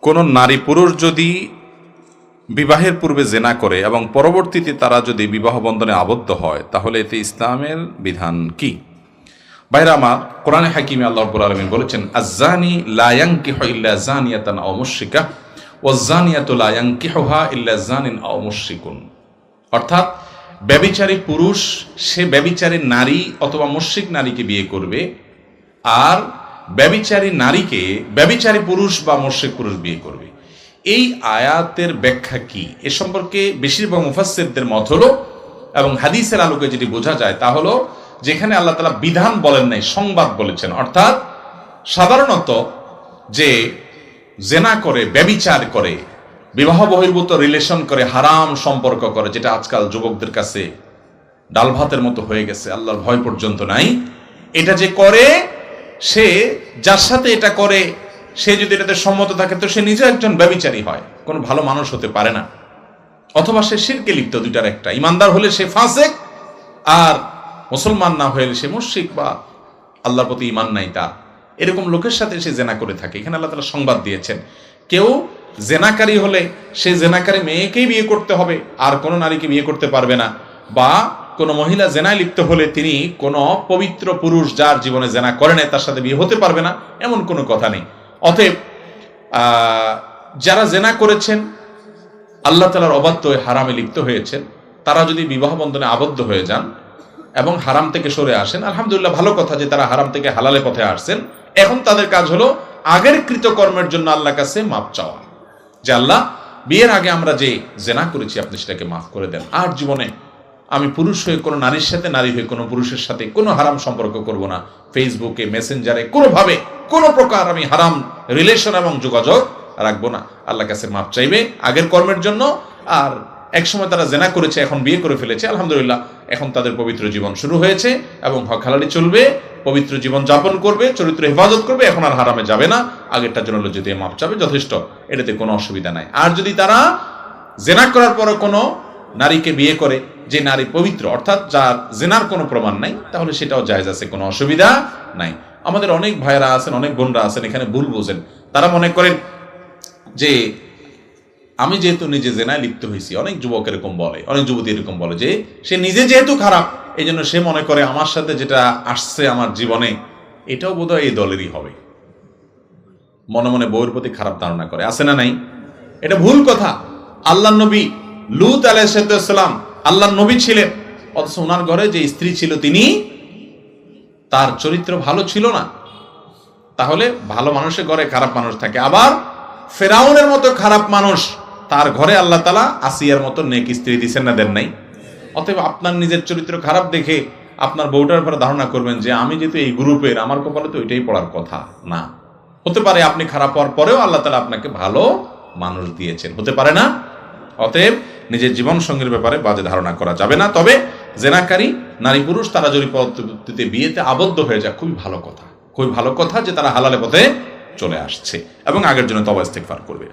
কোনো নারী পুরুষ যদি বিবাহের পূর্বে জেনা করে এবং পরবর্তীতে তারা যদি বিবাহ বন্ধনে আবদ্ধ হয়, তাহলে এতে ইসলামের বিধান কি? ভাইরা আমার, কোরআনে হাকিমে আল্লাহ রাব্বুল আলামিন বলেছেন, আয-যানি লা ইয়ানকিহু ইল্লা যানিয়াতান আও মুশরিকা ওয়াজ-যানিয়াতু লা ইয়ানকিহুহা ইল্লা যানিন আও মুশরিকুন। অর্থাৎ ব্যভিচারী পুরুষ সে ব্যভিচারী নারী অথবা মুশরিক নারীকে বিয়ে করবে, আর ব্যভিচারী নারীকে ব্যভিচারী পুরুষ বা মুশরিক পুরুষ বিয়ে করবে। এই আয়াতের ব্যাখ্যা কি এ সম্পর্কে বেশিরভাগ মুফাসসিরদের মত হলো, এবং হাদিসের আলোকে যেটি বোঝা যায় তা হলো, যেখানে আল্লাহ তাআলা বিধান বলেন নাই, সংবাদ বলেছেন। অর্থাৎ সাধারণত যে জেনা করে, ব্যভিচার করে, বিবাহ বহির্ভূত রিলেশন করে, হারাম সম্পর্ক করে, যেটা আজকাল যুবকদের কাছে ডাল ভাতের মতো হয়ে গেছে, আল্লাহর ভয় পর্যন্ত নাই, এটা যে করে, সে যার সাথে এটা করে সে যদি এটাতে সম্মত থাকে তো সে নিজে একজন ব্যভিচারী হয়, কোনো ভালো মানুষ হতে পারে না। অথবা সে শিরকে লিপ্ত, দুইটার একটা। ইমানদার হলে সে ফাসেক, আর মুসলমান না হলে সে মুশরিক বা আল্লাহর প্রতি ঈমান নাই তার। এরকম লোকের সাথে সে জেনা করে থাকে। এখানে আল্লাহ তাআলা সংবাদ দিয়েছেন, কেউ জেনাকারী হলে সে জেনাকারী মেয়েকেই বিয়ে করতে হবে, আর কোনো নারীকে বিয়ে করতে পারবে না। বা কোনো মহিলা জেনায় লিপ্ত হলে তিনি কোনো পবিত্র পুরুষ যার জীবনে জেনা করে নাই তার সাথে বিয়ে হতে পারবে না, এমন কোনো কথা নেই। অতএব যারা জেনা করেছেন, আল্লাহ তাআলার অবাধ্য হয়ে হারামে লিপ্ত হয়েছেন, তারা যদি বিবাহ বন্ধনে আবদ্ধ হয়ে যান এবং হারাম থেকে সরে আসেন, আলহামদুলিল্লাহ, ভালো কথা যে তারা হারাম থেকে হালালে পথে আসছেন। এখন তাদের কাজ হলো আগের কৃতকর্মের জন্য আল্লাহর কাছে মাপ চাওয়া, যে আল্লাহ, বিয়ের আগে আমরা যে জেনা করেছি আপনি সেটাকে মাফ করে দেন। আর জীবনে আমি পুরুষ হয়ে কোনো নারীর সাথে, নারী হয়ে কোনো পুরুষের সাথে কোনো হারাম সম্পর্ক করব না। ফেসবুকে, মেসেঞ্জারে কোনোভাবে কোনো প্রকার আমি হারাম রিলেশন এবং যোগাযোগ রাখবো না। আল্লাহর কাছে মাপ চাইবে আগের কর্মের জন্য। আর একসময় তারা জেনা করেছে, এখন বিয়ে করে ফেলেছে, আলহামদুলিল্লাহ, এখন তাদের পবিত্র জীবন শুরু হয়েছে এবং হক হালালি চলবে, পবিত্র জীবন যাপন করবে, চরিত্র হেফাজত করবে, এখন আর হারামে যাবে না। আগেরটার জন্য যদি মাপ চাবে যথেষ্ট, এটাতে কোনো অসুবিধা নাই। আর যদি তারা জেনা করার পরে কোনো নারীকে বিয়ে করে যে নারী পবিত্র, অর্থাৎ যার জেনার কোনো প্রমাণ নাই, তাহলে সেটাও জায়েজ আছে, কোনো অসুবিধা নাই। আমাদের অনেক ভাইরা আছেন, অনেক বোনরা আছেন, এখানে ভুল বোঝেন। তারা মনে করেন যে আমি যেহেতু নিজে জেনায় লিপ্ত হয়েছি, অনেক যুবক এরকম বলে, অনেক যুবতী এরকম বলে যে সে নিজে যেহেতু খারাপ, এই জন্য সে মনে করে আমার সাথে যেটা আসছে আমার জীবনে এটাও বোধহয় এই দলেরই হবে। মনে মনে বউয়ের প্রতি খারাপ ধারণা করে, আছে না নাই? এটা ভুল কথা। আল্লাহর নবী লূত আলাইহিস সালাম আল্লাহর নবী ছিলেন, অথচ ওনার ঘরে যে স্ত্রী ছিল তিনি, তার চরিত্র ভালো ছিল না। তাহলে ভালো মানুষের ঘরে খারাপ মানুষ থাকে। আবার ফেরাউনের মতো খারাপ মানুষ, তার ঘরে আল্লাহ তাআলা আসিয়ার মতো নেক স্ত্রী দিচ্ছেন না, দেন নাই? অতএব আপনার নিজের চরিত্র খারাপ দেখে আপনার বউটার উপরে ধারণা করবেন যে আমি যেহেতু এই গ্রুপের, আমার কপালে তো ওইটাই পড়ার কথা না। হতে পারে আপনি খারাপ হওয়ার পরেও আল্লাহ তাআলা আপনাকে ভালো মানুষ দিয়েছেন, হতে পারে না? অতএব নিজের জীবন সঙ্গীর ব্যাপারে বাজে ধারণা করা যাবে না। তবে জেনাকারী নারী পুরুষ তারা যদি পরবর্তীতে বিয়েতে আবদ্ধ হয়ে যায়, খুবই ভালো কথা, খুবই ভালো কথা যে তারা হালালে পথে চলে আসছে এবং আগের জন্য তওবা ইস্তেগফার করবে।